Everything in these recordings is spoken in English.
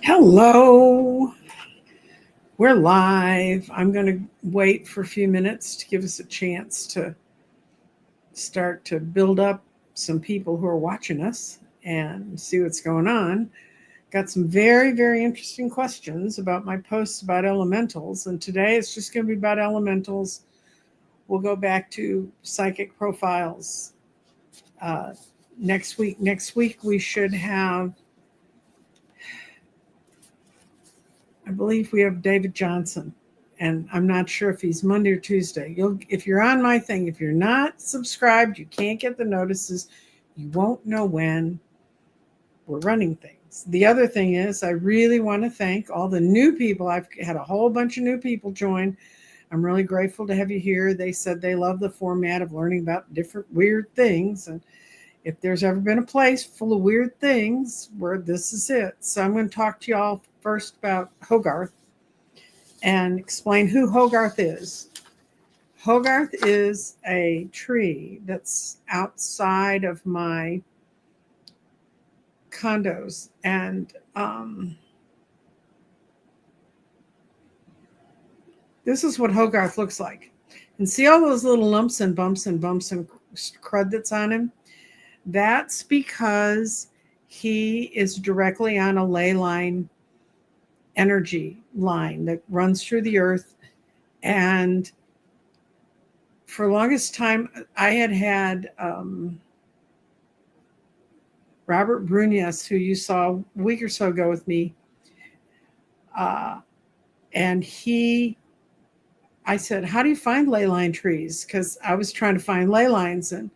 Hello, we're live. I'm going to wait for a few minutes to give us a chance to start to build up some people who are watching us and see what's going on. Got some very, very interesting questions about my posts about elementals, and today it's just going to be about elementals. We'll go back to psychic profiles uh, next week. Next week, we should have, I believe we have David Johnson, and I'm not sure if he's Monday or Tuesday. If you're on my thing, if you're not subscribed, you can't get the notices. You won't know when we're running things. The other thing is, I really want to thank all the new people. I've had a whole bunch of new people join. I'm really grateful to have you here. They said they love the format of learning about different weird things. And if there's ever been a place full of weird things, where this is it. So I'm going to talk to y'all first about Hogarth and explain who Hogarth is. Hogarth is a tree that's outside of my condos, and this is what Hogarth looks like. And see all those little lumps and bumps and crud that's on him? That's because he is directly on a ley line energy line that runs through the earth. And for the longest time, I had Robert Brunias, who you saw a week or so ago with me, uh, and I said, "How do you find ley line trees?" Because I was trying to find ley lines, and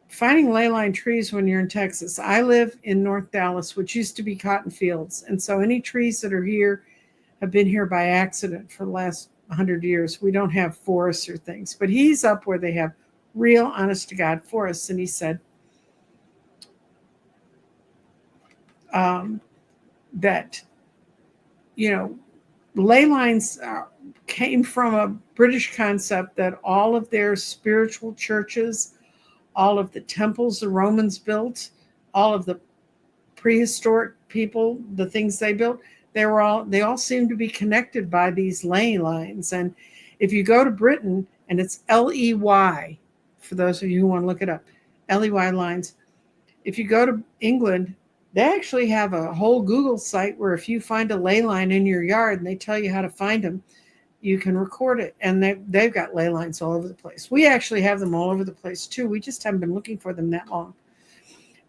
finding ley line trees when you're in Texas. I live in North Dallas, which used to be cotton fields, and so any trees that are here have been here by accident for the last 100 years. We don't have forests or things, but he's up where they have real, honest to God forests, and he said um, that you know ley lines came from a British concept that all of their spiritual churches, all of the temples the Romans built, all of the prehistoric people, the things they built, they all seem to be connected by these ley lines. And if you go to Britain, and it's Ley, for those of you who want to look it up, Ley lines. If you go to England, they actually have a whole Google site where if you find a ley line in your yard and they tell you how to find them, you can record it. And they've got ley lines all over the place. We actually have them all over the place too. We just haven't been looking for them that long.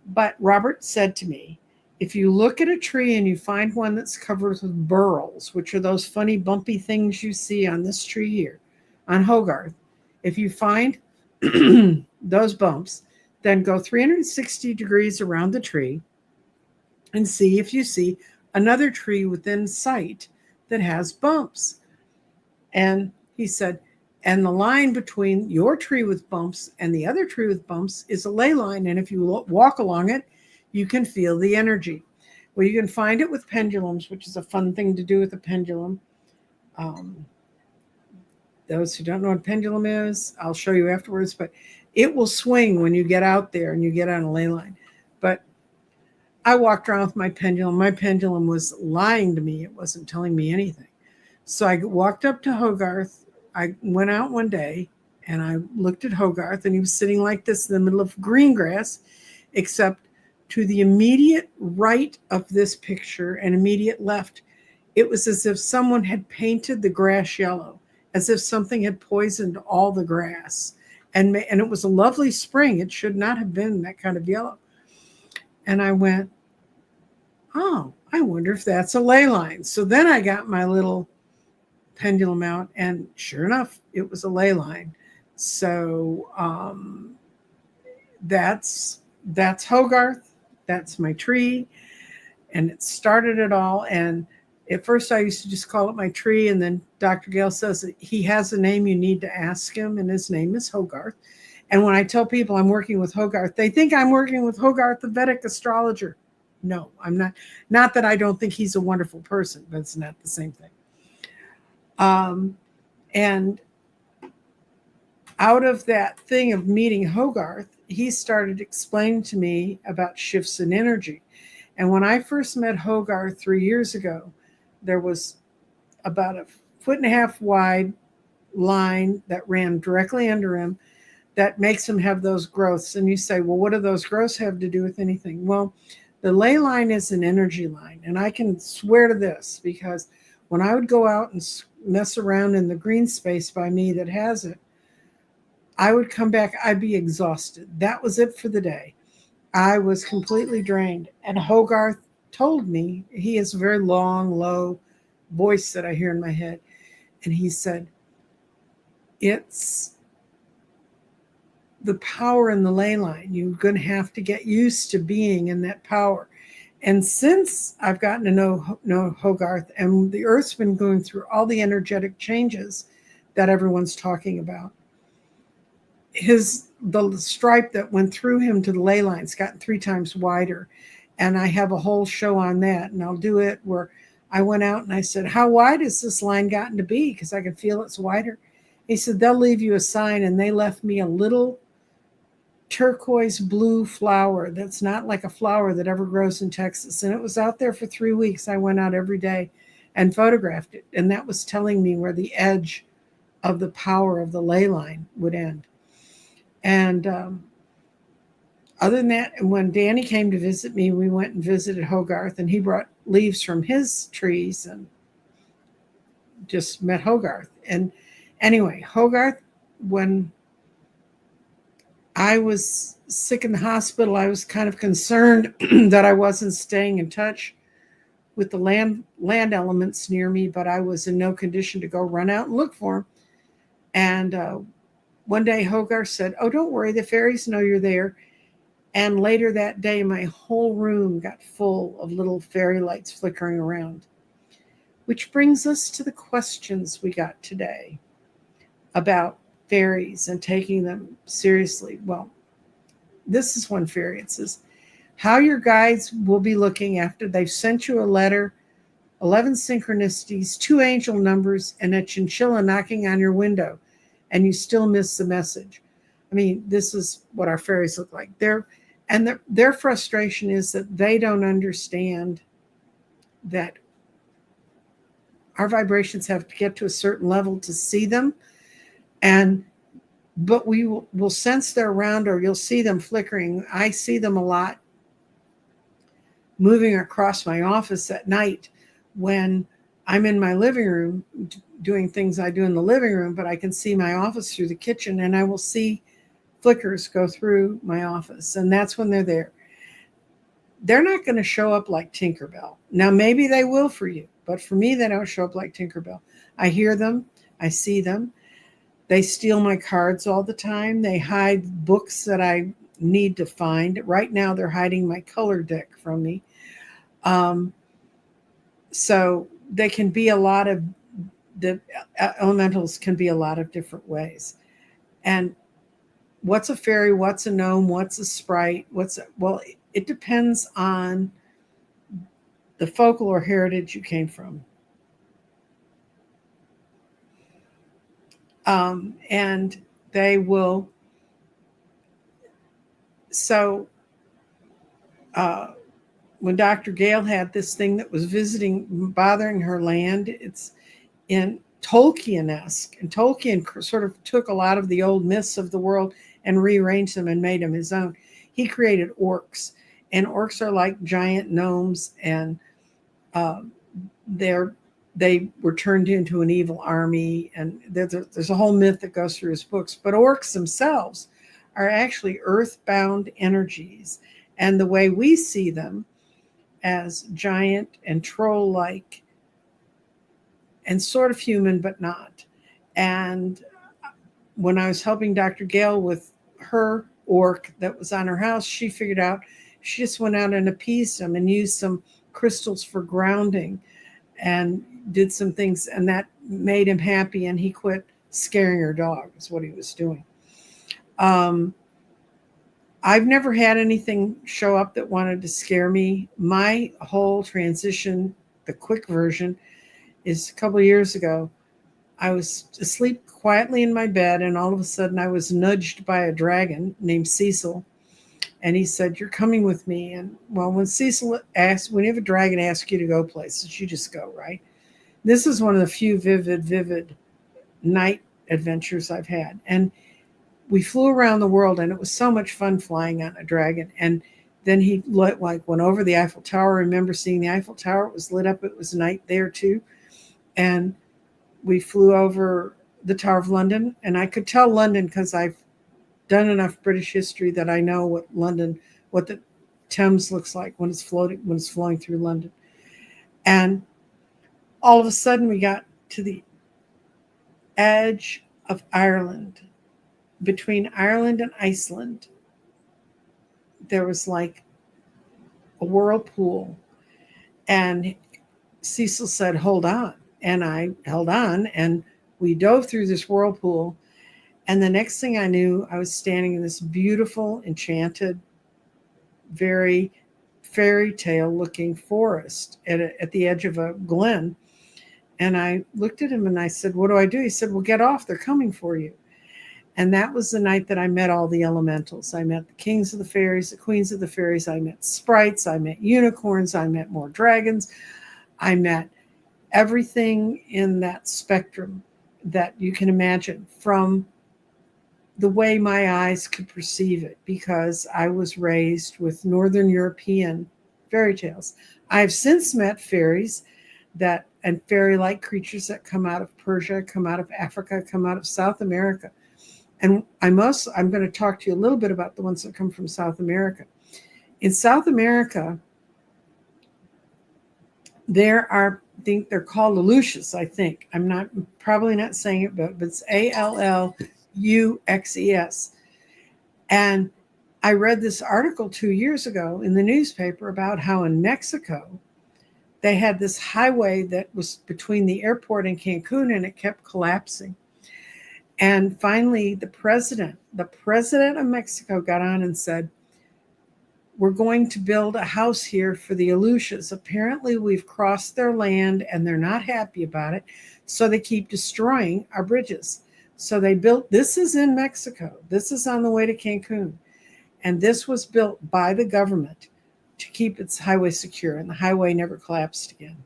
But Robert said to me, if you look at a tree and you find one that's covered with burls, which are those funny bumpy things you see on this tree here, on Hogarth, if you find those bumps, then go 360 degrees around the tree and see if you see another tree within sight that has bumps. And he said, and the line between your tree with bumps and the other tree with bumps is a ley line. And if you walk along it, you can feel the energy. Well, you can find it with pendulums, which is a fun thing to do with a pendulum. Um, those who don't know what a pendulum is, I'll show you afterwards, but it will swing when you get out there and you get on a ley line. But I walked around with my pendulum. My pendulum was lying to me. It wasn't telling me anything. So I walked up to Hogarth. I went out one day and I looked at Hogarth, and he was sitting like this in the middle of green grass, except to the immediate right of this picture and immediate left, it was as if someone had painted the grass yellow, as if something had poisoned all the grass. And it was a lovely spring. It should not have been that kind of yellow. And I went, oh, I wonder if that's a ley line. So then I got my little pendulum out, and sure enough, it was a ley line. So that's Hogarth. That's my tree, and it started it all. And at first, I used to just call it my tree, and then Dr. Gale says that he has a name you need to ask him, and his name is Hogarth. And when I tell people I'm working with Hogarth, they think I'm working with Hogarth, the Vedic astrologer. No, I'm not. Not that I don't think he's a wonderful person, but it's not the same thing. And out of that thing of meeting Hogarth, he started explaining to me about shifts in energy. And when I first met Hogarth 3 years ago, there was about a 1.5 foot wide line that ran directly under him that makes him have those growths. And you say, well, what do those growths have to do with anything? Well, the ley line is an energy line. And I can swear to this because when I would go out and mess around in the green space by me that has it, I would come back, I'd be exhausted. That was it for the day. I was completely drained. And Hogarth told me, he has a very long, low voice that I hear in my head. And he said, it's the power in the ley line. You're going to have to get used to being in that power. And since I've gotten to know Hogarth, and the Earth's been going through all the energetic changes that everyone's talking about, the stripe that went through him to the ley line's gotten 3 times wider. And I have a whole show on that, and I'll do it where I went out and I said, how wide has this line gotten to be? Because I can feel it's wider. He said, they'll leave you a sign, and they left me a little turquoise blue flower that's not like a flower that ever grows in Texas. And it was out there for 3 weeks. I went out every day and photographed it. And that was telling me where the edge of the power of the ley line would end. And other than that, when Danny came to visit me, we went and visited Hogarth, and he brought leaves from his trees and just met Hogarth. And anyway, Hogarth, when I was sick in the hospital, I was kind of concerned that I wasn't staying in touch with the land elements near me, but I was in no condition to go run out and look for them. And one day Hogarth said, oh, don't worry, the fairies know you're there. And later that day, my whole room got full of little fairy lights flickering around. Which brings us to the questions we got today about fairies and taking them seriously. Well, this is one fairy. It says, how your guides will be looking after they've sent you a letter, 11 synchronicities, 2 angel numbers, and a chinchilla knocking on your window, and you still miss the message. I mean, this is what our fairies look like. Their frustration is that they don't understand that our vibrations have to get to a certain level to see them. But we will sense they're around, or you'll see them flickering. I see them a lot moving across my office at night when I'm in my living room doing things I do in the living room, but I can see my office through the kitchen, and I will see flickers go through my office. And that's when they're there. They're not going to show up like Tinkerbell. Now, maybe they will for you, but for me, they don't show up like Tinkerbell. I hear them. I see them. They steal my cards all the time. They hide books that I need to find. Right now, they're hiding my color deck from me. So they can be the elementals can be a lot of different ways. And what's a fairy? What's a gnome? What's a sprite? Well, it depends on the folklore heritage you came from. And they will, when Dr. Gale had this thing that was bothering her land, it's in Tolkien-esque. And Tolkien sort of took a lot of the old myths of the world and rearranged them and made them his own. He created orcs. And orcs are like giant gnomes, and they were turned into an evil army, and there's a whole myth that goes through his books. But orcs themselves are actually earthbound energies, and the way we see them as giant and troll-like and sort of human, but not. And when I was helping Dr. Gale with her orc that was on her house, she figured out, she just went out and appeased them and used some crystals for grounding and did some things, and that made him happy, and he quit scaring her dog, is what he was doing. I've never had anything show up that wanted to scare me. My whole transition, the quick version, is a couple of years ago. I was asleep quietly in my bed, and all of a sudden I was nudged by a dragon named Cecil. And he said, "You're coming with me." And well, when Cecil asks, whenever a dragon asks you to go places, you just go, right? This is one of the few vivid night adventures I've had. And we flew around the world, and it was so much fun flying on a dragon. And then he like went over the Eiffel Tower. I remember seeing the Eiffel Tower. It was lit up. It was night there too. And we flew over the Tower of London, and I could tell London because I've done enough British history that I know what the Thames looks like when it's flowing through London. And all of a sudden we got to the edge of Ireland. Between Ireland and Iceland, there was like a whirlpool. And Cecil said, "Hold on." And I held on, and we dove through this whirlpool. And the next thing I knew, I was standing in this beautiful, enchanted, very fairy tale looking forest at the edge of a glen. And I looked at him and I said, "What do I do?" He said, "Well, get off. They're coming for you." And that was the night that I met all the elementals. I met the kings of the fairies, the queens of the fairies. I met sprites. I met unicorns. I met more dragons. I met everything in that spectrum that you can imagine, from the way my eyes could perceive it, because I was raised with Northern European fairy tales. I've since met fairies and fairy-like creatures that come out of Persia, come out of Africa, come out of South America. And I'm going to talk to you a little bit about the ones that come from South America. In South America, there are, I think they're called Aleutians, I think. I'm probably not saying it, but it's Alluxes. And I read this article 2 years ago in the newspaper about how in Mexico, they had this highway that was between the airport and Cancun, and it kept collapsing. And finally, the president of Mexico got on and said, "We're going to build a house here for the Aleutians. Apparently, we've crossed their land and they're not happy about it. So they keep destroying our bridges." So they built, this is in Mexico. This is on the way to Cancun. And this was built by the government to keep its highway secure. And the highway never collapsed again.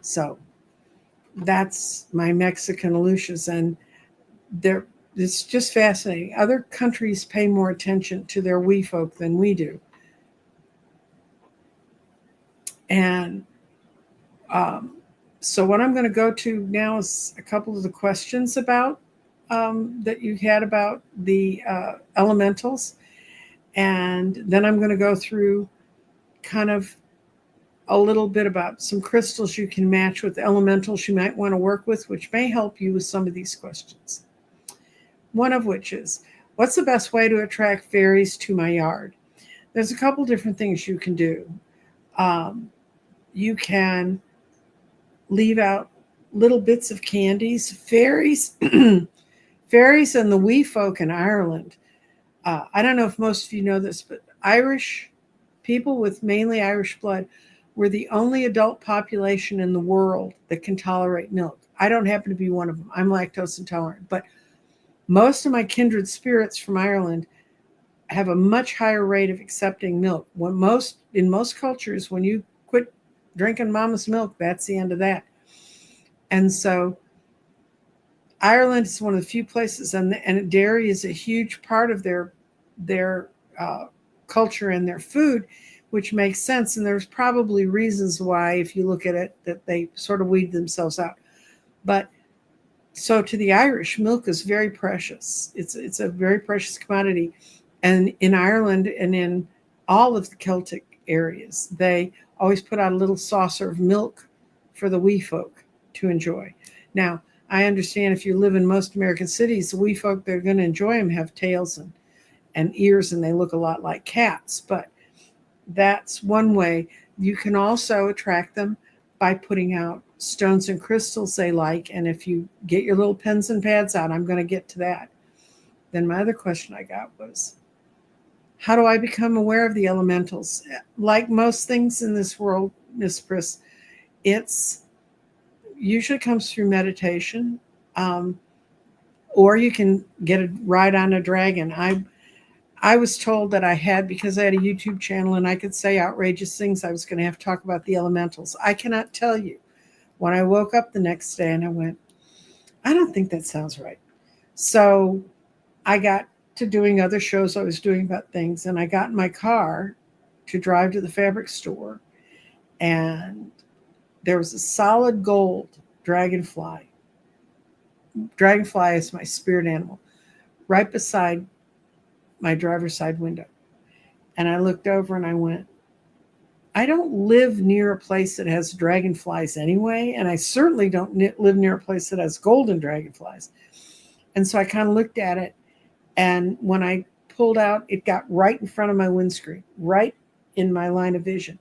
So that's my Mexican Aleutians. And it's just fascinating. Other countries pay more attention to their wee folk than we do. And so what I'm going to go to now is a couple of the questions about that you had about the elementals. And then I'm going to go through kind of a little bit about some crystals you can match with elementals you might want to work with, which may help you with some of these questions. One of which is, what's the best way to attract fairies to my yard? There's a couple different things you can do. You can leave out little bits of candies. Fairies fairies and the wee folk in Ireland. I don't know if most of you know this, but Irish people with mainly Irish blood were the only adult population in the world that can tolerate milk. I don't happen to be one of them. I'm lactose intolerant, but most of my kindred spirits from Ireland have a much higher rate of accepting milk. In most cultures, when you quit drinking mama's milk, that's the end of that. And so Ireland is one of the few places, and dairy is a huge part of their culture and their food, which makes sense. And there's probably reasons why, if you look at it, that they sort of weed themselves out. But so to the Irish, milk is very precious. It's a very precious commodity. And in Ireland and in all of the Celtic areas, they always put out a little saucer of milk for the wee folk to enjoy. Now, I understand if you live in most American cities, the wee folk, they're going to enjoy them, have tails and ears, and they look a lot like cats. But that's one way. You can also attract them by putting out stones and crystals they like. And if you get your little pens and pads out, I'm going to get to that. Then my other question I got was, how do I become aware of the elementals? Like most things in this world, Miss Pris, it's usually comes through meditation, or you can get a ride on a dragon. I was told that I had, because I had a YouTube channel and I could say outrageous things, I was going to have to talk about the elementals. I cannot tell you. When I woke up the next day and I went, I don't think that sounds right. So I got to doing other shows I was doing about things, and I got in my car to drive to the fabric store, and there was a solid gold dragonfly. Dragonfly is my spirit animal, right beside my driver's side window. And I looked over and I went, I don't live near a place that has dragonflies anyway, and I certainly don't live near a place that has golden dragonflies. And so I kind of looked at it, and when I pulled out, it got right in front of my windscreen, right in my line of vision.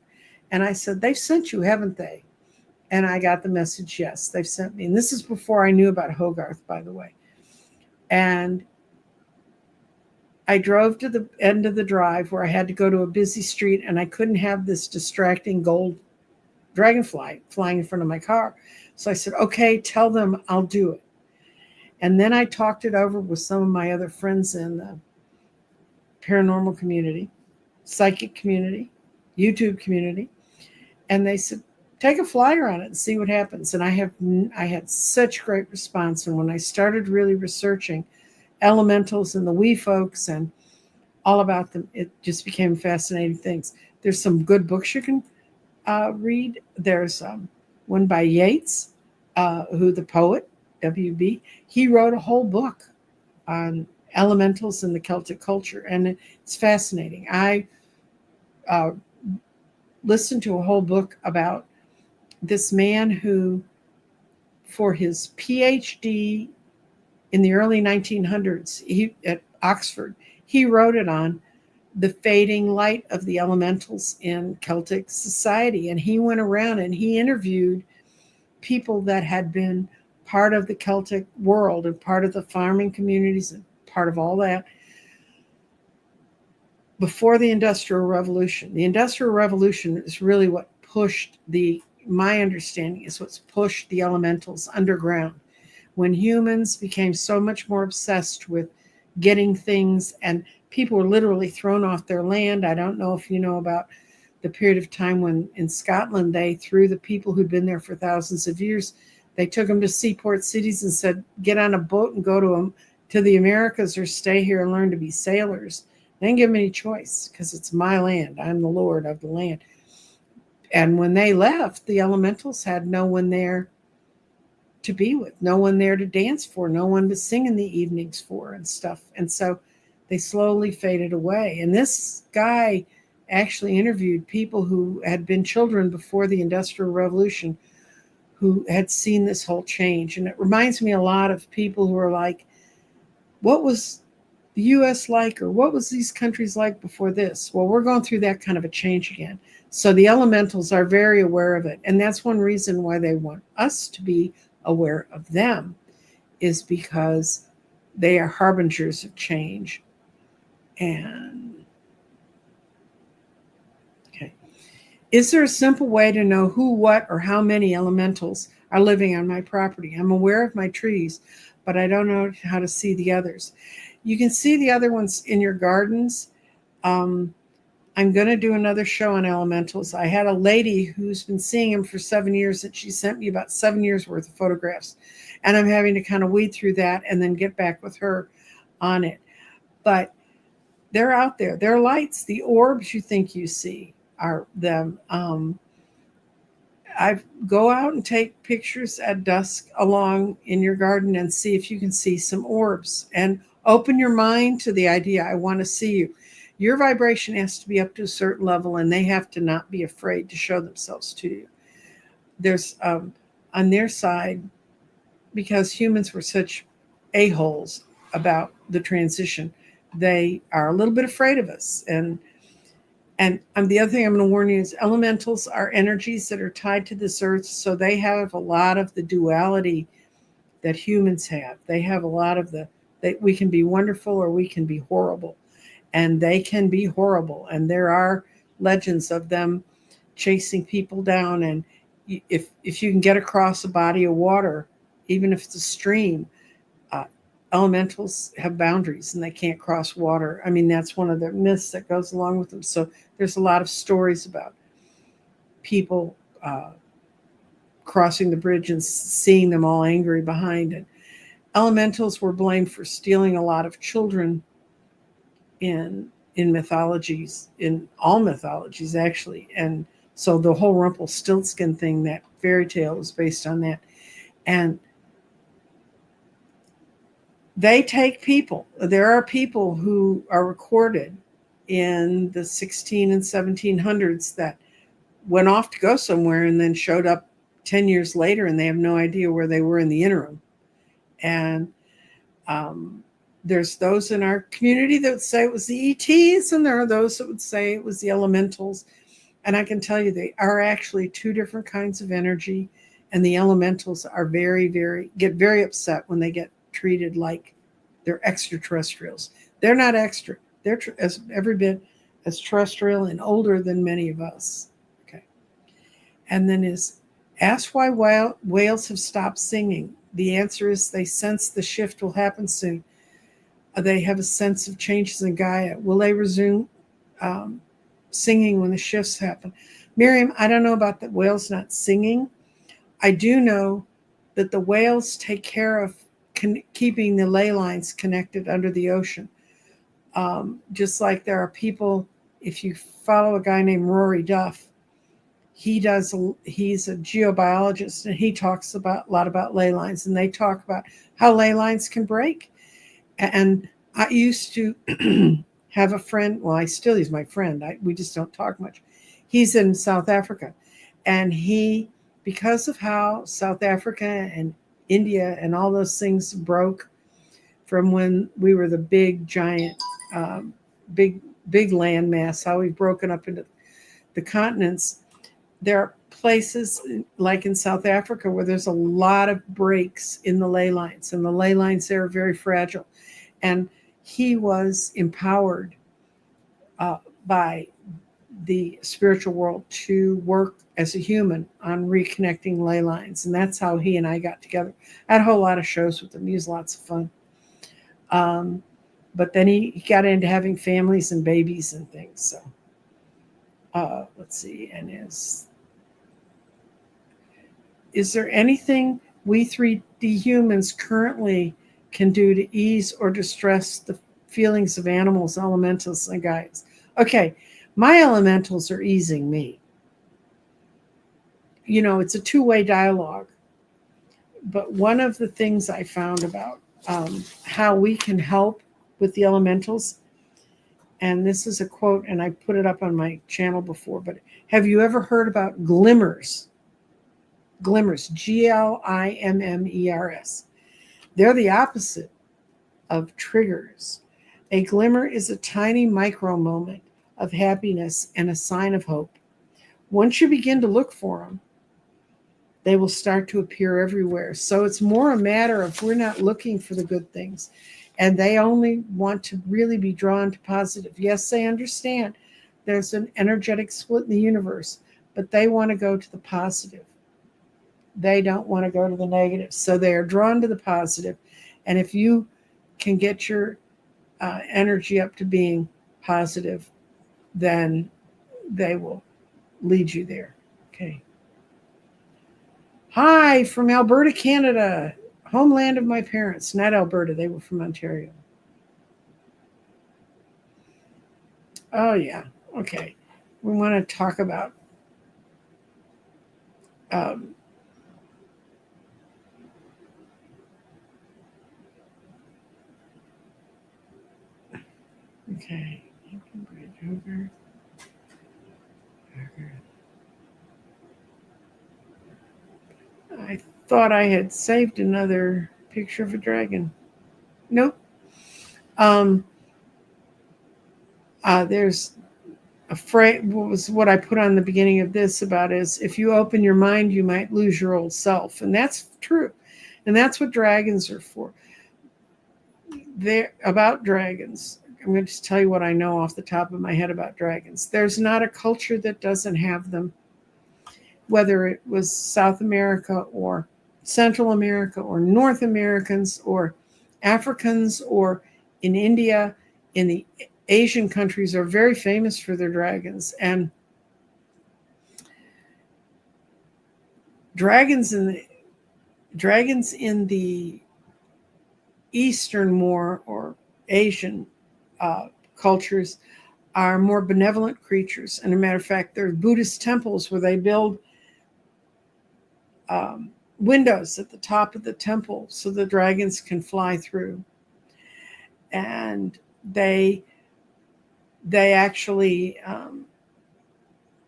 And I said, they've sent you, haven't they? And I got the message, yes, they've sent me. And this is before I knew about Hogarth, by the way. And I drove to the end of the drive where I had to go to a busy street, and I couldn't have this distracting gold dragonfly flying in front of my car. So I said, okay, tell them I'll do it. And then I talked it over with some of my other friends in the paranormal community, psychic community, YouTube community. And they said, take a flyer on it and see what happens. And I had such great response. And when I started really researching elementals and the wee folks and all about them, it just became fascinating things. There's some good books you can read. There's one by Yeats, who the poet, W.B., he wrote a whole book on elementals in the Celtic culture, and it's fascinating. I listened to a whole book about this man who, for his PhD in the early 1900s at Oxford, he wrote it on the fading light of the elementals in Celtic society. And he went around and he interviewed people that had been part of the Celtic world and part of the farming communities and part of all that before the Industrial Revolution. The Industrial Revolution is really what pushed my understanding is what's pushed the elementals underground. When humans became so much more obsessed with getting things, and people were literally thrown off their land. I don't know if you know about the period of time when in Scotland they threw the people who'd been there for thousands of years, they took them to seaport cities and said, get on a boat and go to the Americas or stay here and learn to be sailors. They didn't give them any choice because it's my land. I'm the Lord of the land. And when they left, the elementals had no one there to be with, no one there to dance for, no one to sing in the evenings for and stuff. And so they slowly faded away. And this guy actually interviewed people who had been children before the Industrial Revolution who had seen this whole change. And it reminds me a lot of people who are like, what was the US like, or what was these countries like before this? Well, we're going through that kind of a change again. So the elementals are very aware of it. And that's one reason why they want us to be aware of them, is because they are harbingers of change. And okay, is there a simple way to know who, what, or how many elementals are living on my property? I'm aware of my trees, but I don't know how to see the others. You can see the other ones in your gardens. I'm going to do another show on elementals. I had a lady who's been seeing them for 7 years, and she sent me about 7 years worth of photographs. And I'm having to kind of weed through that and then get back with her on it. But they're out there. They're lights. The orbs you think you see are them. I go out and take pictures at dusk along in your garden and see if you can see some orbs, and open your mind to the idea, I want to see you. Your vibration has to be up to a certain level, and they have to not be afraid to show themselves to you. There's on their side, because humans were such a-holes about the transition, they are a little bit afraid of us. And the other thing I'm going to warn you is elementals are energies that are tied to this earth, so they have a lot of the duality that humans have. They have a lot of that we can be wonderful or we can be horrible. And they can be horrible. And there are legends of them chasing people down. And if you can get across a body of water, even if it's a stream, elementals have boundaries and they can't cross water. I mean, that's one of the myths that goes along with them. So there's a lot of stories about people crossing the bridge and seeing them all angry behind it. Elementals were blamed for stealing a lot of children in mythologies, in all mythologies actually. And so the whole Rumpelstiltskin thing, that fairy tale, was based on that. And they take people. There are people who are recorded in the 16 and 1700s that went off to go somewhere and then showed up 10 years later, and they have no idea where they were in the interim. And there's those in our community that would say it was the ETs, and there are those that would say it was the elementals. And I can tell you they are actually two different kinds of energy, and the elementals are get very upset when they get treated like they're extraterrestrials. They're not extra. They're every bit as terrestrial and older than many of us. Okay. And then ask why whales have stopped singing. The answer is they sense the shift will happen soon. They have a sense of changes in Gaia. Will they resume singing when the shifts happen? Miriam, I don't know about the whales not singing. I do know that the whales take care of keeping the ley lines connected under the ocean. Just like there are people, if you follow a guy named Rory Duff, he's a geobiologist, and he talks a lot about ley lines, and they talk about how ley lines can break. And I used to have a friend, well, he's my friend. We just don't talk much. He's in South Africa, and because of how South Africa and India and all those things broke from when we were the big, giant, big landmass, how we've broken up into the continents, there are places like in South Africa where there's a lot of breaks in the ley lines, and the ley lines there are very fragile. And he was empowered by the spiritual world to work as a human on reconnecting ley lines. And that's how he and I got together. I had a whole lot of shows with him. He was lots of fun. But then he got into having families and babies and things. So let's see. And is there anything we 3D humans currently can do to ease or distress the feelings of animals, elementals, and guides? Okay, my elementals are easing me. You know, it's a two-way dialogue. But one of the things I found about how we can help with the elementals, and this is a quote, and I put it up on my channel before, but have you ever heard about glimmers? Glimmers, Glimmers. They're the opposite of triggers. A glimmer is a tiny micro moment of happiness and a sign of hope. Once you begin to look for them, they will start to appear everywhere. So it's more a matter of we're not looking for the good things, and they only want to really be drawn to positive. Yes, they understand there's an energetic split in the universe, but they want to go to the positive. They don't want to go to the negative. So they are drawn to the positive. And if you can get your energy up to being positive, then they will lead you there. Okay. Hi, from Alberta, Canada, homeland of my parents. Not Alberta, they were from Ontario. Oh, yeah. Okay. We want to talk about okay. Hogarth. I thought I had saved another picture of a dragon. Nope. There's a phrase, what I put on the beginning of this about is if you open your mind, you might lose your old self. And that's true. And that's what dragons are for. They're about dragons. I'm going to just tell you what I know off the top of my head about dragons. There's not a culture that doesn't have them, whether it was South America or Central America or North Americans or Africans or in India, in the Asian countries are very famous for their dragons. And dragons in the Eastern more or Asian cultures are more benevolent creatures. And a matter of fact, there are Buddhist temples where they build windows at the top of the temple so the dragons can fly through. And they actually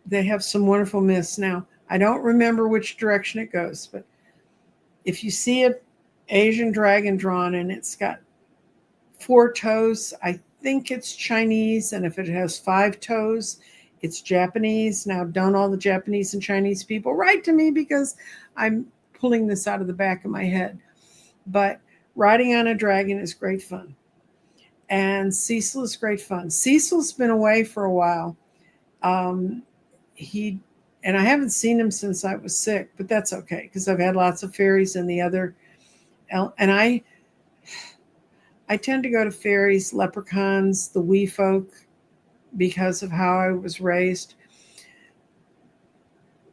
they have some wonderful myths. Now, I don't remember which direction it goes, but if you see an Asian dragon drawn and it's got 4 toes, I think it's Chinese. And if it has 5 toes, it's Japanese. Now, don't all the Japanese and Chinese people write to me because I'm pulling this out of the back of my head. But riding on a dragon is great fun. And Cecil is great fun. Cecil's been away for a while. And I haven't seen him since I was sick, but that's okay because I've had lots of fairies and the other. And I tend to go to fairies, leprechauns, the wee folk because of how I was raised.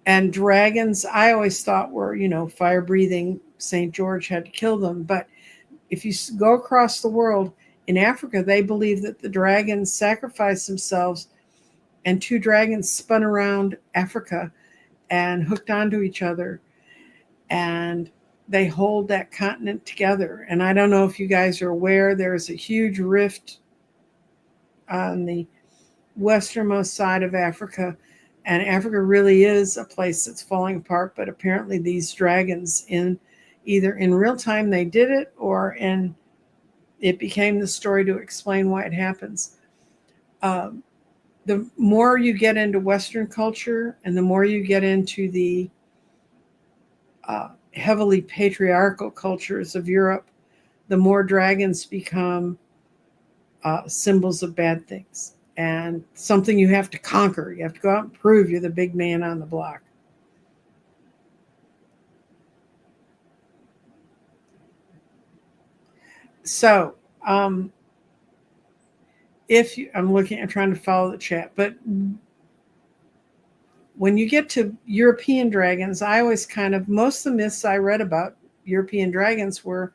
And dragons, I always thought were, fire-breathing. St. George had to kill them. But if you go across the world, in Africa, they believe that the dragons sacrificed themselves and 2 dragons spun around Africa and hooked onto each other. And they hold that continent together. And I don't know if you guys are aware, there's a huge rift on the westernmost side of Africa. And Africa really is a place that's falling apart. But apparently these dragons, either in real time they did it, or it became the story to explain why it happens. The more you get into Western culture and the more you get into the heavily patriarchal cultures of Europe, the more dragons become symbols of bad things and something you have to conquer. You have to go out and prove you're the big man on the block. So, I'm trying to follow the chat, but when you get to European dragons, I always most of the myths I read about European dragons were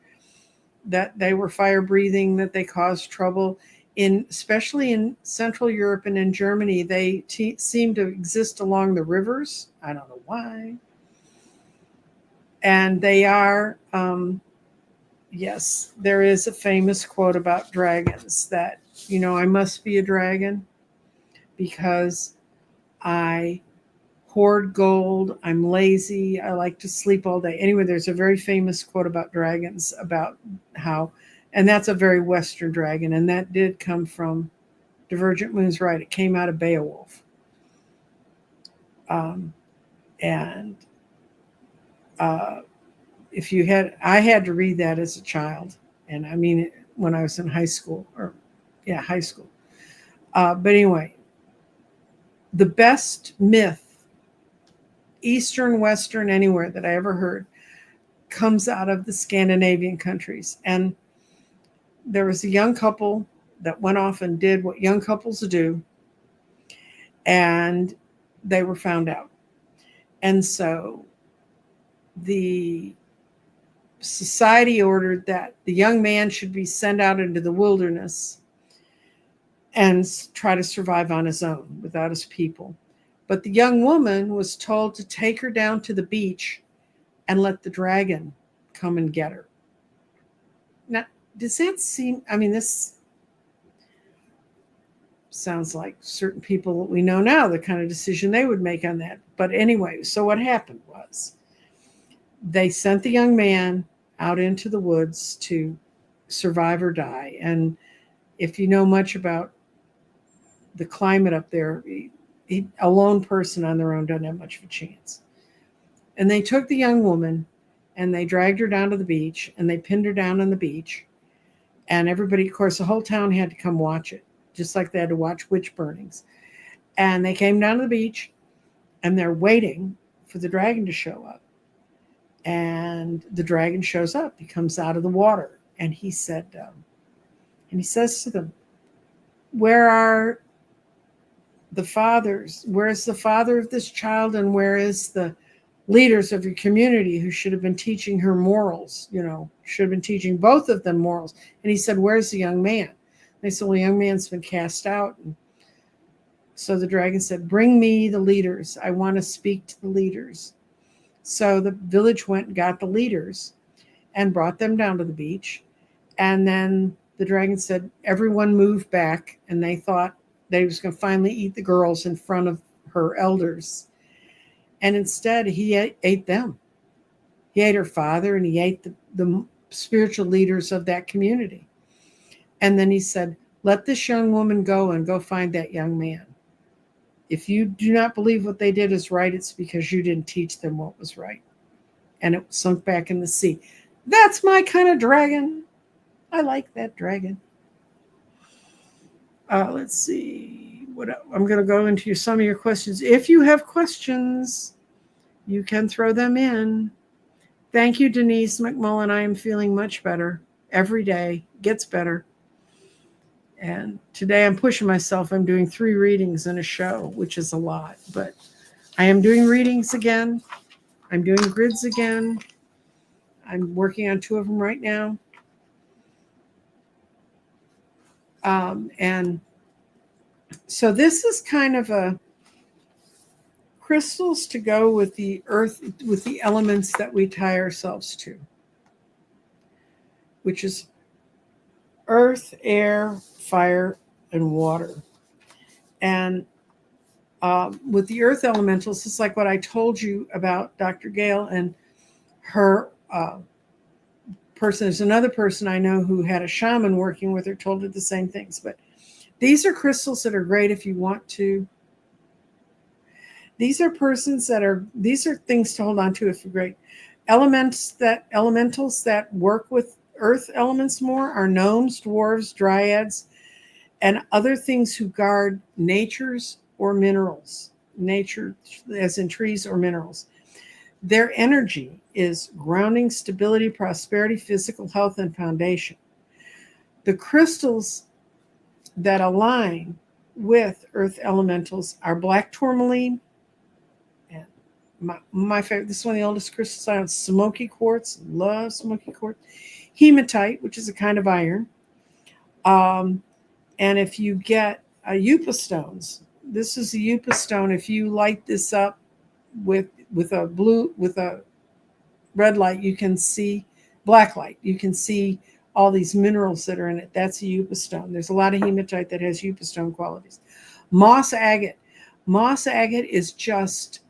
that they were fire breathing, that they caused trouble especially in Central Europe and in Germany. They seem to exist along the rivers. I don't know why. And they are, yes, there is a famous quote about dragons that, I must be a dragon because I hoard gold, I'm lazy, I like to sleep all day. Anyway, there's a very famous quote about dragons about how, and that's a very Western dragon, and that did come from Divergent Moon's right. It came out of Beowulf. I had to read that as a child, and I mean, when I was in high school, high school. But anyway, the best myth, Eastern, Western, anywhere that I ever heard, comes out of the Scandinavian countries. And there was a young couple that went off and did what young couples do, and they were found out. And so the society ordered that the young man should be sent out into the wilderness and try to survive on his own without his people. But the young woman was told to take her down to the beach and let the dragon come and get her. Now, does that seem, this sounds like certain people that we know now, the kind of decision they would make on that. But anyway, so what happened was they sent the young man out into the woods to survive or die. And if you know much about the climate up there, a lone person on their own doesn't have much of a chance. And they took the young woman and they dragged her down to the beach and they pinned her down on the beach. And everybody, of course, the whole town had to come watch it, just like they had to watch witch burnings. And they came down to the beach and they're waiting for the dragon to show up. And the dragon shows up. He comes out of the water And he said, and he says to them, where are the fathers? Where is the father of this child? And where is the leaders of your community who should have been teaching her morals? Should have been teaching both of them morals. And he said, where's the young man? They said, well, the young man's been cast out. And so the dragon said, bring me the leaders. I want to speak to the leaders. So the village went and got the leaders and brought them down to the beach. And then the dragon said, everyone moved back. And they thought they was going to finally eat the girls in front of her elders. And instead, he ate them. He ate her father, and he ate the spiritual leaders of that community. And then he said, let this young woman go and go find that young man. If you do not believe what they did is right, it's because you didn't teach them what was right. And it sunk back in the sea. That's my kind of dragon. I like that dragon. Let's see. I'm going to go into some of your questions. If you have questions, you can throw them in. Thank you, Denise McMullen. I am feeling much better. Every day gets better. And today I'm pushing myself. I'm doing 3 readings in a show, which is a lot. But I am doing readings again. I'm doing grids again. I'm working on 2 of them right now. And so this is kind of a crystals to go with the earth, with the elements that we tie ourselves to, which is earth, air, fire, and water. And with the earth elementals, it's like what I told you about Dr. Gale and her person. There's another person I know who had a shaman working with her, told her the same things. But these are crystals that are great if you want to. These are these are things to hold on to if you're great. Elementals that work with earth elements more are gnomes, dwarves, dryads, and other things who guard natures or minerals. Nature as in trees or minerals. Their energy is grounding, stability, prosperity, physical health, and foundation. The crystals that align with earth elementals are black tourmaline, and my favorite, this is one of the oldest crystals I have, smoky quartz, love smoky quartz, hematite, which is a kind of iron. And if you get Yupa stones, this is a Yupa stone. If you light this up with a red light, you can see black light. You can see all these minerals that are in it. That's a Yupa stone. There's a lot of hematite that has Yupa stone qualities. Moss agate. Moss agate is just,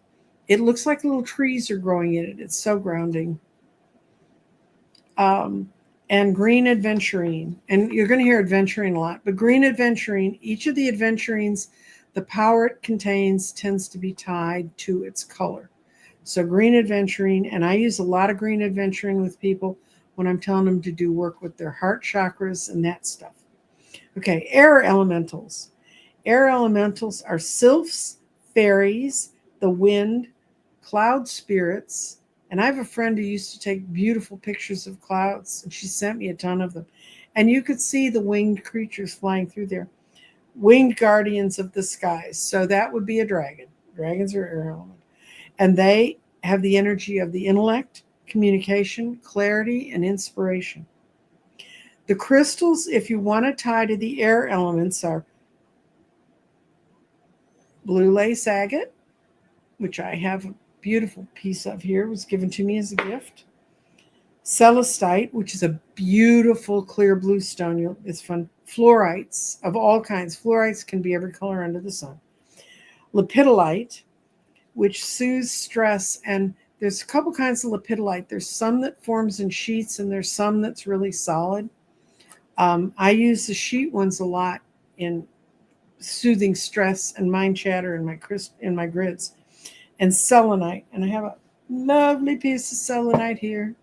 it looks like little trees are growing in it. It's so grounding. And green adventurine. And you're going to hear adventurine a lot. But green adventurine, each of the adventurines, the power it contains tends to be tied to its color. So green adventurine, and I use a lot of green adventurine with people when I'm telling them to do work with their heart chakras and that stuff. Okay, air elementals. Air elementals are sylphs, fairies, the wind, cloud spirits. And I have a friend who used to take beautiful pictures of clouds, and she sent me a ton of them. And you could see the winged creatures flying through there. Winged guardians of the skies. So that would be a dragon. Dragons are air element. And they have the energy of the intellect, communication, clarity, and inspiration. The crystals, if you want to tie to the air elements, are blue lace agate, which I have a beautiful piece of here, was given to me as a gift. Celestite, which is a beautiful clear blue stone. It's fun. Fluorites of all kinds. Fluorites can be every color under the sun. Lepidolite, which soothes stress. And there's a couple kinds of lepidolite. There's some that forms in sheets, and there's some that's really solid. I use the sheet ones a lot in soothing stress and mind chatter in my grids. And selenite, and I have a lovely piece of selenite here.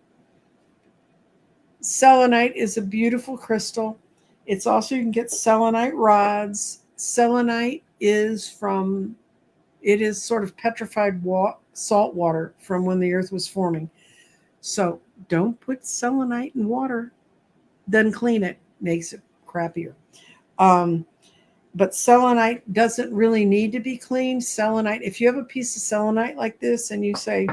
Selenite is a beautiful crystal. It's also, you can get selenite rods. Selenite is sort of petrified salt water from when the earth was forming. So don't put selenite in water. Doesn't clean it, makes it crappier. Um, but selenite doesn't really need to be cleaned. Selenite, if you have a piece of selenite like this and you say,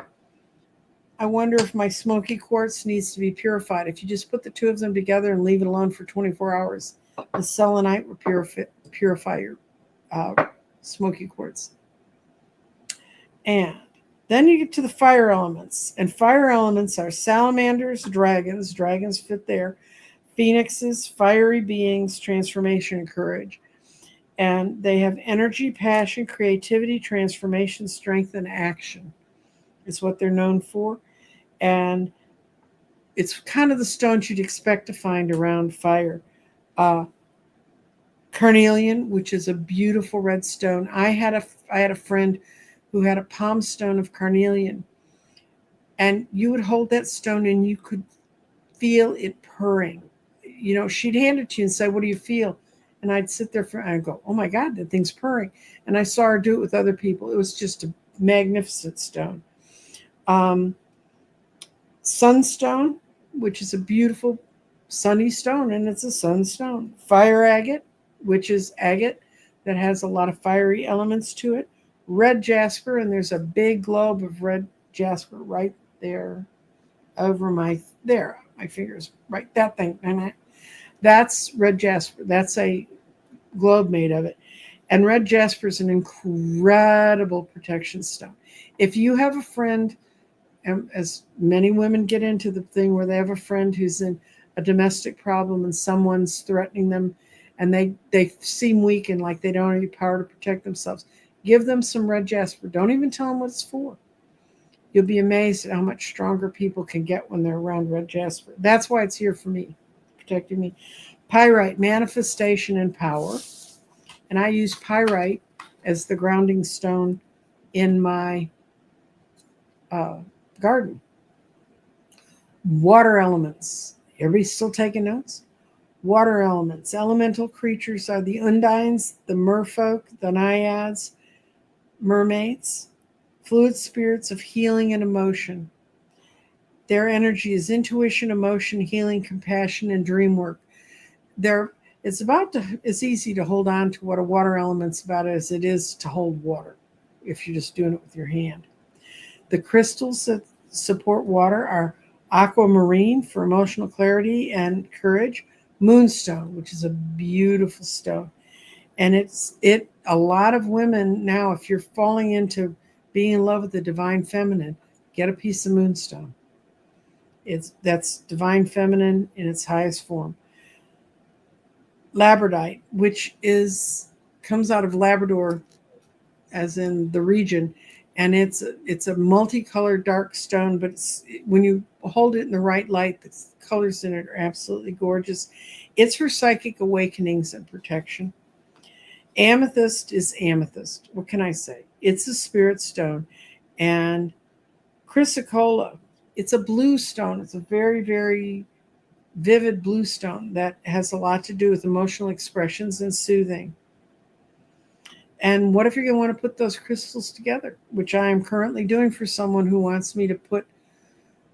I wonder if my smoky quartz needs to be purified. If you just put the two of them together and leave it alone for 24 hours, the selenite will purify your smoky quartz. And then you get to the fire elements. And fire elements are salamanders, dragons. Dragons fit there. Phoenixes, fiery beings, transformation, and courage. And they have energy, passion, creativity, transformation, strength, and action. Is what they're known for. And it's kind of the stones you'd expect to find around fire. Uh, Carnelian, which is a beautiful red stone. I had a friend who had a palm stone of carnelian, and you would hold that stone and you could feel it purring. You know, she'd hand it to you and say, "What do you feel?" And I'd sit there and I'd go, "Oh my God, that thing's purring." And I saw her do it with other people. It was just a magnificent stone. Um, Sunstone, which is a beautiful sunny stone, and it's a sunstone. Fire agate, which is agate that has a lot of fiery elements to it. Red jasper, and there's a big globe of red jasper right there over my fingers, right, that thing. That's red jasper. That's a globe made of it. And red jasper is an incredible protection stone. If you have a friend, as many women get into the thing where they have a friend who's in a domestic problem and someone's threatening them and they seem weak and like they don't have any power to protect themselves, give them some red jasper. Don't even tell them what it's for. You'll be amazed at how much stronger people can get when they're around red jasper. That's why it's here for me, protecting me. Pyrite, manifestation and power. And I use pyrite as the grounding stone in my garden. Water elements. Everybody still taking notes? Water elements. Elemental creatures are the undines, the merfolk, the naiads, mermaids, fluid spirits of healing and emotion. Their energy is intuition, emotion, healing, compassion, and dream work. It's easy to hold on to what a water element's about as it is to hold water if you're just doing it with your hand. The crystals that support water are aquamarine for emotional clarity and courage, moonstone, which is a beautiful stone. And a lot of women now, if you're falling into being in love with the divine feminine, get a piece of moonstone. That's divine feminine in its highest form. Labradorite, which comes out of Labrador, as in the region, and it's a multicolored dark stone, but when you hold it in the right light, the colors in it are absolutely gorgeous. It's for psychic awakenings and protection. Amethyst is amethyst. What can I say? It's a spirit stone. And chrysocolla, it's a blue stone. It's a very, very vivid blue stone that has a lot to do with emotional expressions and soothing. And what if you're going to want to put those crystals together, which I am currently doing for someone who wants me to put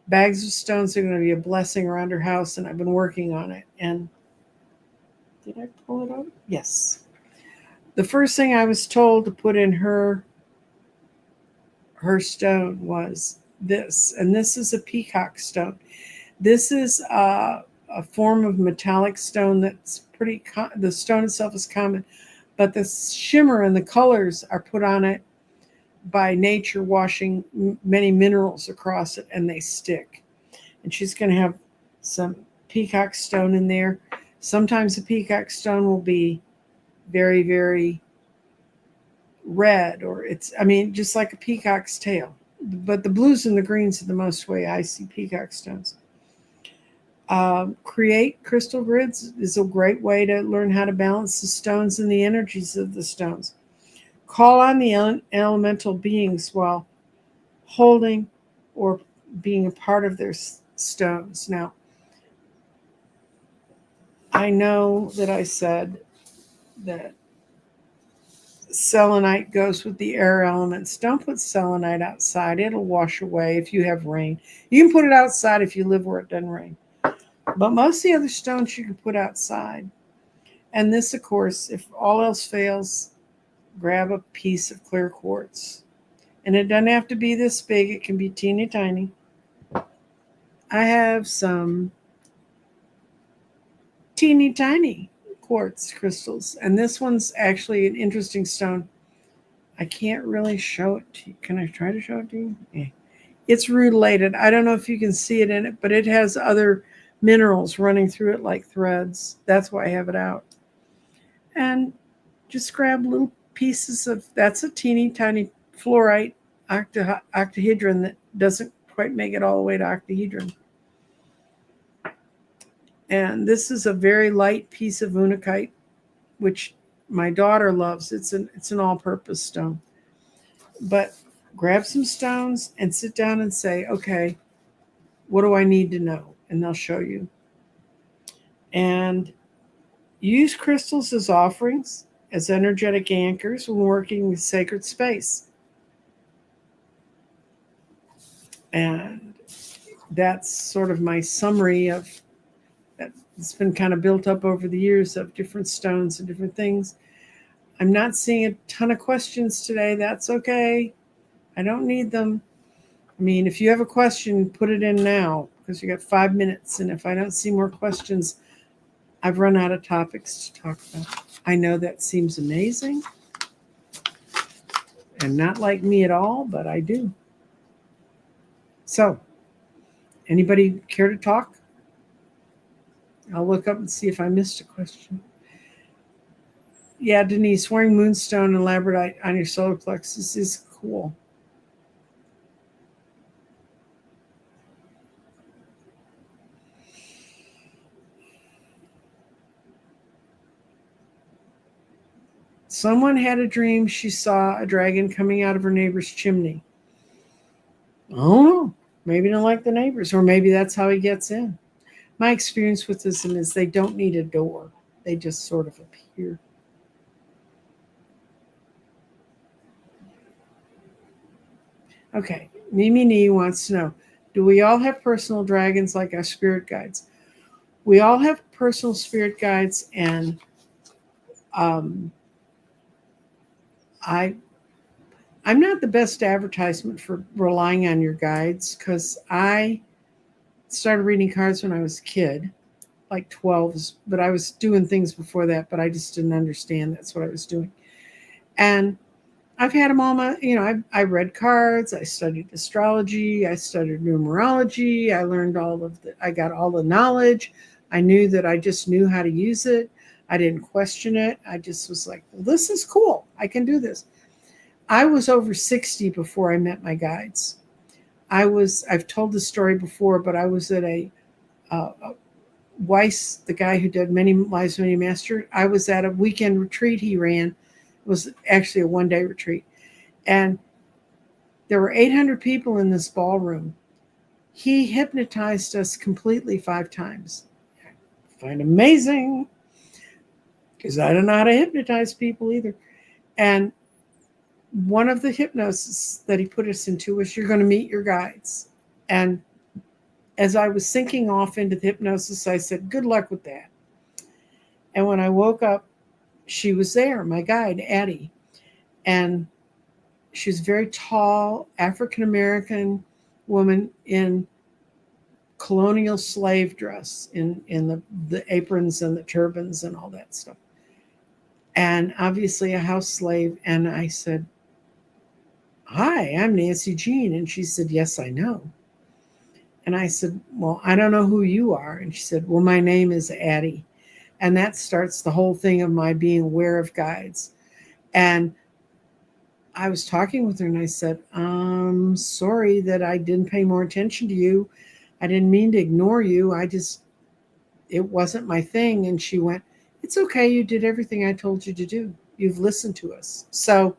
bags of stones that are going to be a blessing around her house, and I've been working on it. And did I pull it out? Yes. The first thing I was told to put in her stone was this, and this is a peacock stone. This is a form of metallic stone that's the stone itself is common, but the shimmer and the colors are put on it by nature washing many minerals across it, and they stick. And she's going to have some peacock stone in there. Sometimes the peacock stone will be very, very red, or just like a peacock's tail. But the blues and the greens are the most way I see peacock stones. Create crystal grids is a great way to learn how to balance the stones and the energies of the stones. Call on the elemental beings while holding or being a part of their stones. Now, I know that I said that selenite goes with the air elements. Don't put selenite outside. It'll wash away if you have rain. You can put it outside if you live where it doesn't rain. But most of the other stones you can put outside. And this, of course, if all else fails, grab a piece of clear quartz. And it doesn't have to be this big. It can be teeny tiny. I have some teeny tiny quartz crystals. And this one's actually an interesting stone. I can't really show it to you. Can I try to show it to you? Yeah. It's rutilated. I don't know if you can see it in it, but it has other minerals running through it like threads. That's why I have it out. And just grab little pieces of, that's a teeny tiny fluorite octahedron that doesn't quite make it all the way to octahedron. And this is a very light piece of unakite, which my daughter loves. It's an all-purpose stone. But grab some stones and sit down and say, okay, what do I need to know? And they'll show you. And use crystals as offerings, as energetic anchors when working with sacred space. And that's sort of my summary of that. It's been kind of built up over the years of different stones and different things. I'm not seeing a ton of questions today. That's okay. I don't need them. I mean, if you have a question, put it in now because you got 5 minutes. And if I don't see more questions, I've run out of topics to talk about. I know that seems amazing and not like me at all, but I do. So, anybody care to talk? I'll look up and see if I missed a question. Yeah, Denise, wearing moonstone and labradorite on your solar plexus is cool. Someone had a dream she saw a dragon coming out of her neighbor's chimney. I don't know. Maybe they don't like the neighbors, or maybe that's how he gets in. My experience with this is they don't need a door. They just sort of appear. Okay, Mimi Nee wants to know, do we all have personal dragons like our spirit guides? We all have personal spirit guides, and I'm not the best advertisement for relying on your guides because I started reading cards when I was a kid, like 12, but I was doing things before that, but I just didn't understand that's what I was doing. And I've had them all I read cards, I studied astrology, I studied numerology, I got all the knowledge. I knew that I just knew how to use it. I didn't question it. I just was like, well, this is cool. I can do this. I was over 60 before I met my guides. I've told this story before, but I was at a Weiss, the guy who did Many Lives, Many Masters. I was at a weekend retreat he ran. It was actually a one-day retreat. And there were 800 people in this ballroom. He hypnotized us completely 5 times. I find amazing because I don't know how to hypnotize people either. And one of the hypnosis that he put us into was, you're going to meet your guides. And as I was sinking off into the hypnosis, I said, good luck with that. And when I woke up, she was there, my guide, Addie. And she was a very tall African-American woman in colonial slave dress, in the aprons and the turbans and all that stuff. And obviously a house slave. And I said, hi, I'm Nancy Jean. And she said, yes, I know. And I said, well, I don't know who you are. And she said, well, my name is Addie. And that starts the whole thing of my being aware of guides. And I was talking with her and I said, I'm sorry that I didn't pay more attention to you. I didn't mean to ignore you. It wasn't my thing. And she went, it's okay. You did everything I told you to do. You've listened to us. So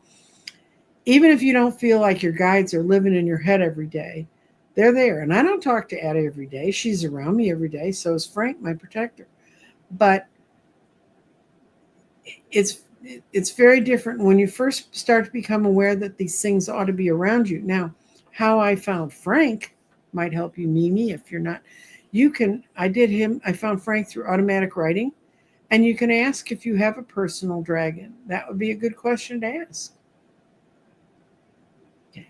even if you don't feel like your guides are living in your head every day, they're there. And I don't talk to Addie every day. She's around me every day. So is Frank, my protector. But it's very different when you first start to become aware that these things ought to be around you. Now, how I found Frank might help you, Mimi, if you're not. I found Frank through automatic writing, and you can ask if you have a personal dragon. That would be a good question to ask. Okay.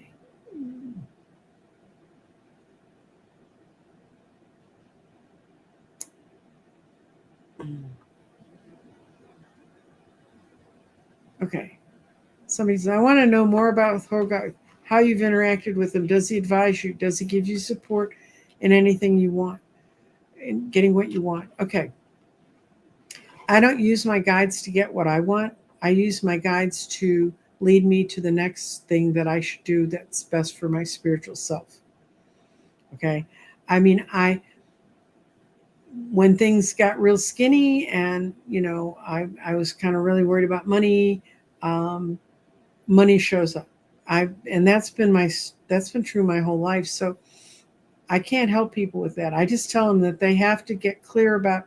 Okay. Somebody says, I want to know more about Hogarth, how you've interacted with him. Does he advise you? Does he give you support in anything you want, in getting what you want? Okay. I don't use my guides to get what I want. I use my guides to lead me to the next thing that I should do that's best for my spiritual self. Okay. I mean, when things got real skinny and, I was kind of really worried about money, um, money shows up. And that's been true my whole life. So I can't help people with that. I just tell them that they have to get clear about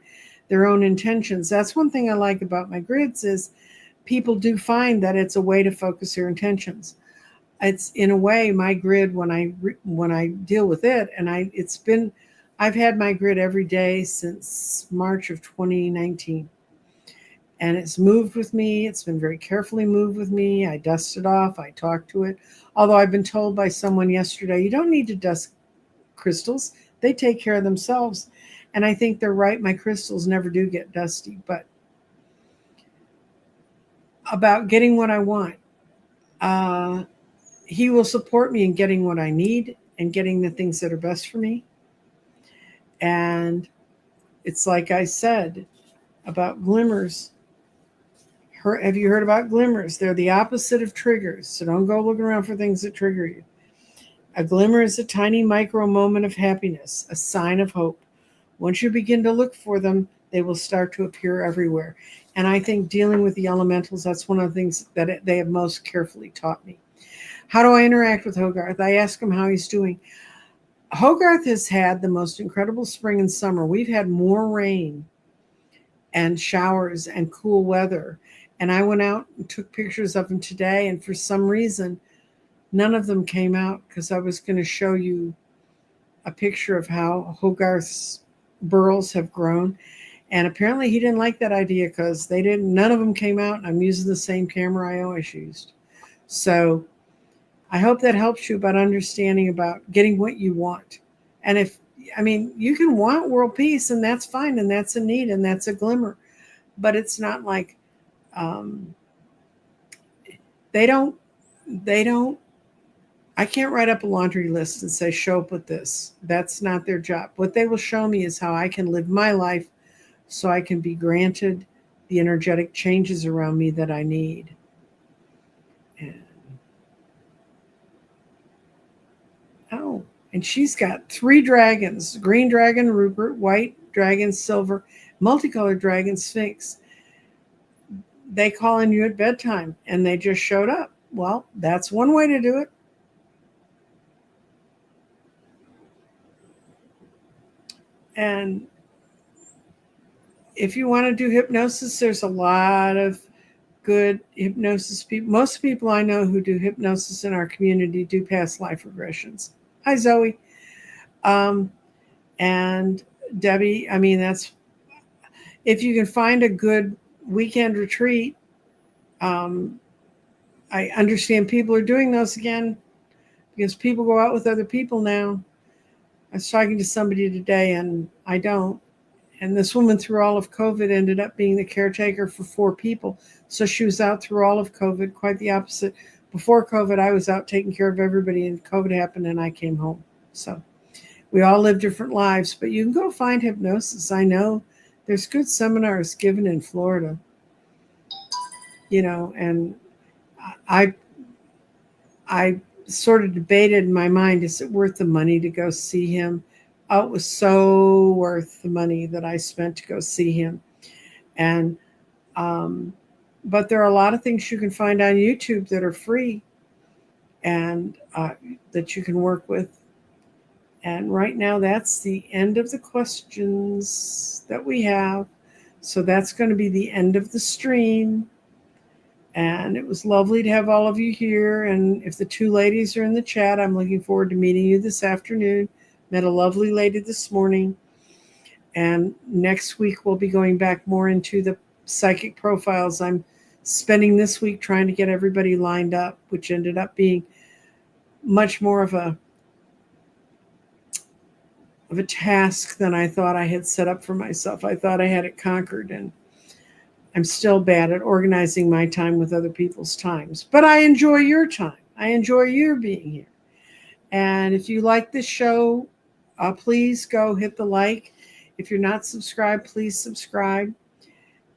their own intentions. That's one thing I like about my grids is people do find that it's a way to focus their intentions. It's in a way my grid when I deal with it, and I've had my grid every day since March of 2019. And it's moved with me. It's been very carefully moved with me. I dust it off. I talk to it. Although I've been told by someone yesterday, you don't need to dust crystals. They take care of themselves. And I think they're right. My crystals never do get dusty. But about getting what I want, uh, he will support me in getting what I need and getting the things that are best for me. And it's like I said about glimmers. Have you heard about glimmers? They're the opposite of triggers. So don't go looking around for things that trigger you. A glimmer is a tiny micro moment of happiness, a sign of hope. Once you begin to look for them, they will start to appear everywhere. And I think dealing with the elementals, that's one of the things that they have most carefully taught me. How do I interact with Hogarth? I ask him how he's doing. Hogarth has had the most incredible spring and summer. We've had more rain and showers and cool weather. And I went out and took pictures of him today, and for some reason, none of them came out because I was going to show you a picture of how Hogarth's burls have grown. And apparently he didn't like that idea because none of them came out, and I'm using the same camera I always used. So I hope that helps you about understanding about getting what you want. And you can want world peace, and that's fine, and that's a need, and that's a glimmer. But it's not like they don't, I can't write up a laundry list and say, show up with this. That's not their job. What they will show me is how I can live my life so I can be granted the energetic changes around me that I need. And she's got 3 dragons: green dragon, Rupert; white dragon, silver; multicolored dragon, Sphinx. They call on you at bedtime and they just showed up. Well, that's one way to do it. And if you want to do hypnosis, there's a lot of good hypnosis people. Most people I know who do hypnosis in our community do past life regressions. Hi, Zoe. And Debbie, that's if you can find a good weekend retreat. I understand people are doing those again because people go out with other people now. I was talking to somebody today, and I don't. And this woman, through all of COVID, ended up being the caretaker for 4 people. So she was out through all of COVID, quite the opposite. Before COVID, I was out taking care of everybody, and COVID happened, and I came home. So we all live different lives, but you can go find hypnosis. I know there's good seminars given in Florida, and I sort of debated in my mind, is it worth the money to go see him? Oh, it was so worth the money that I spent to go see him. And but there are a lot of things you can find on YouTube that are free and that you can work with. And right now, that's the end of the questions that we have. So that's going to be the end of the stream. And it was lovely to have all of you here. And if the 2 ladies are in the chat, I'm looking forward to meeting you this afternoon. Met a lovely lady this morning. And next week, we'll be going back more into the psychic profiles. I'm spending this week trying to get everybody lined up, which ended up being much more of a task than I thought I had set up for myself. I thought I had it conquered, and I'm still bad at organizing my time with other people's times. But I enjoy your time. I enjoy your being here. And if you like this show, please go hit the like. If you're not subscribed, please subscribe.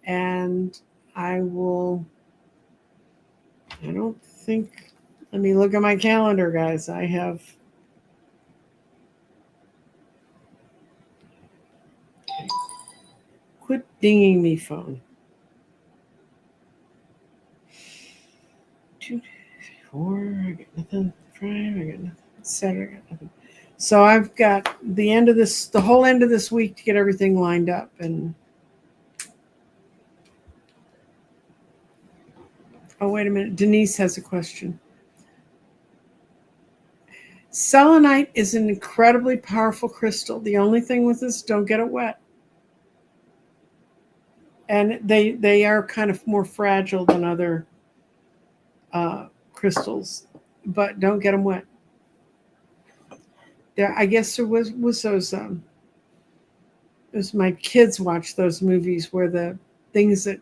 And I don't think, let me look at my calendar, guys. I have, okay. Quit dinging me, phone. 2, 4, I got nothing. 5, I got nothing. 7, I got nothing. So I've got the whole end of this week to get everything lined up. And oh, wait a minute. Denise has a question. Selenite is an incredibly powerful crystal. The only thing with this, don't get it wet. And they are kind of more fragile than other crystals, but don't get them wet. There, I guess there was those. It was my kids watch those movies where the things that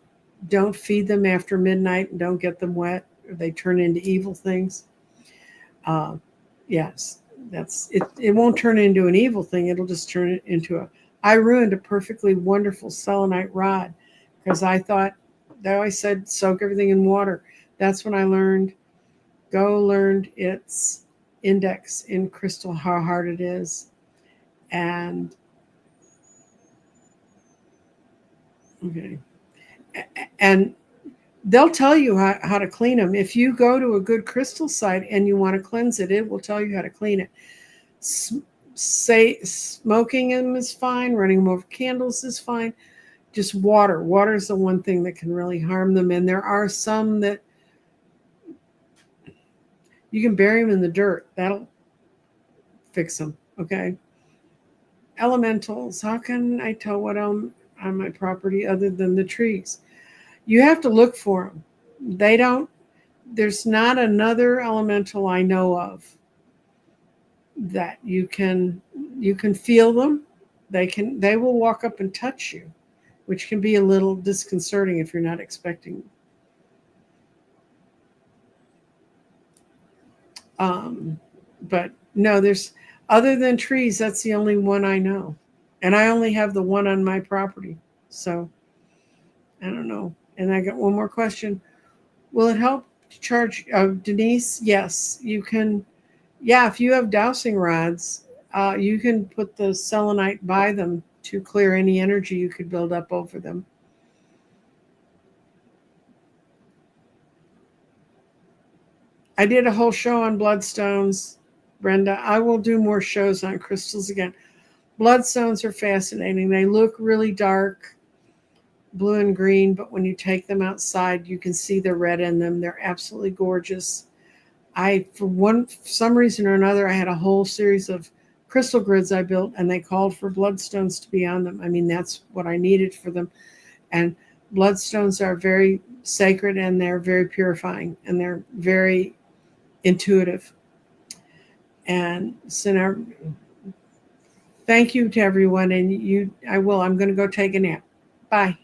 don't feed them after midnight and don't get them wet, or they turn into evil things. Yes, that's it. It won't turn into an evil thing. It'll just turn it into a. I ruined a perfectly wonderful selenite rod because I thought they always said soak everything in water. That's when I learned its index in crystal, how hard it is. And okay. And they'll tell you how to clean them. If you go to a good crystal site and you want to cleanse it, it will tell you how to clean it. Say smoking them is fine, running them over candles is fine. Just water. Water is the one thing that can really harm them. And there are some that you can bury them in the dirt. That'll fix them. Okay. Elementals. How can I tell what on my property other than the trees? You have to look for them. There's not another elemental I know of that you can feel them. They will walk up and touch you, which can be a little disconcerting if you're not expecting. But no, there's other than trees, that's the only one I know. And I only have the one on my property. So I don't know. And I got one more question. Will it help to charge Denise? Yes, you can. Yeah, if you have dowsing rods, you can put the selenite by them to clear any energy you could build up over them. I did a whole show on bloodstones, Brenda. I will do more shows on crystals again. Bloodstones are fascinating. They look really dark, blue and green, but when you take them outside, you can see the red in them. They're absolutely gorgeous. For some reason or another, I had a whole series of crystal grids I built, and they called for bloodstones to be on them. I mean, that's what I needed for them. And bloodstones are very sacred, and they're very purifying, and they're very intuitive. And so now, thank you to everyone. And I'm going to go take a nap. Bye.